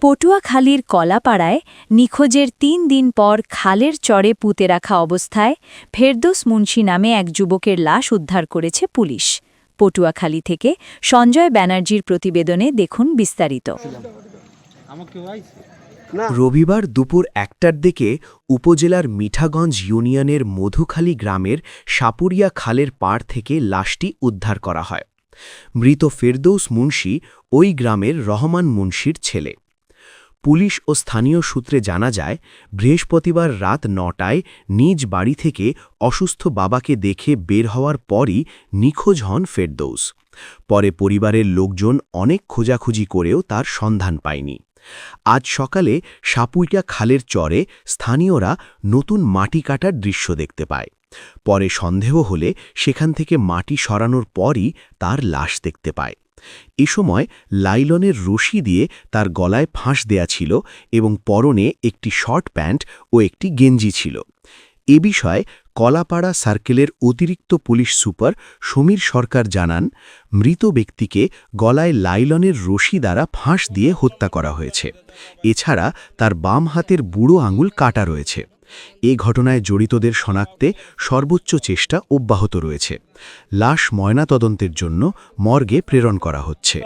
পটুয়াখালীর কলাপাড়ায় নিখোঁজের ৩ দিন পর খালের চরে পুঁতে রাখা অবস্থায় ফেরদৌস মুন্সি নামে এক যুবকের লাশ উদ্ধার করেছে পুলিশ। পটুয়াখালী থেকে সঞ্জয় ব্যানার্জির প্রতিবেদনে দেখুন বিস্তারিত। রবিবার দুপুর ১টার দিকে উপজেলার মিঠাগঞ্জ ইউনিয়নের মধুখালী গ্রামের সাপুরিয়া খালের পাড় থেকে লাশটি উদ্ধার করা হয়। মৃত ফেরদৌস মুন্সি ওই গ্রামের রহমান মুন্সির ছেলে। পুলিশ ও স্থানীয় সূত্রে জানা যায়, বৃহস্পতিবার রাত ৯টায় নিজ বাড়ি থেকে অসুস্থ বাবাকে দেখে বের হওয়ার পরই নিখোঁজ হন ফেরদৌস। পরে পরিবারের লোকজন অনেক খোঁজাখুঁজি করেও তার সন্ধান পায়নি। আজ সকালে সাপুরিয়া খালের চরে স্থানীয়রা নতুন মাটি কাটার দৃশ্য দেখতে পায়। পরে সন্দেহ হলে সেখান থেকে মাটি সরানোর পরই তার লাশ দেখতে পায়। এ সময় লাইলনের রশি দিয়ে তার গলায় ফাঁস দেয়া ছিল এবং পরনে একটি শর্ট প্যান্ট ও একটি গেঞ্জি ছিল। এ বিষয়ে কলাপাড়া সার্কেলের অতিরিক্ত পুলিশ সুপার সমীর সরকার জানান, মৃত ব্যক্তিকে গলায় লাইলনের রশি দ্বারা ফাঁস দিয়ে হত্যা করা হয়েছে। এছাড়া তার বাম হাতের বুড়ো আঙুল কাটা রয়েছে। এ ঘটনায় জড়িতদের শনাক্তে সর্বোচ্চ চেষ্টা অব্যাহত রয়েছে। লাশ ময়নাতদন্তের জন্য মর্গে প্রেরণ করা হচ্ছে।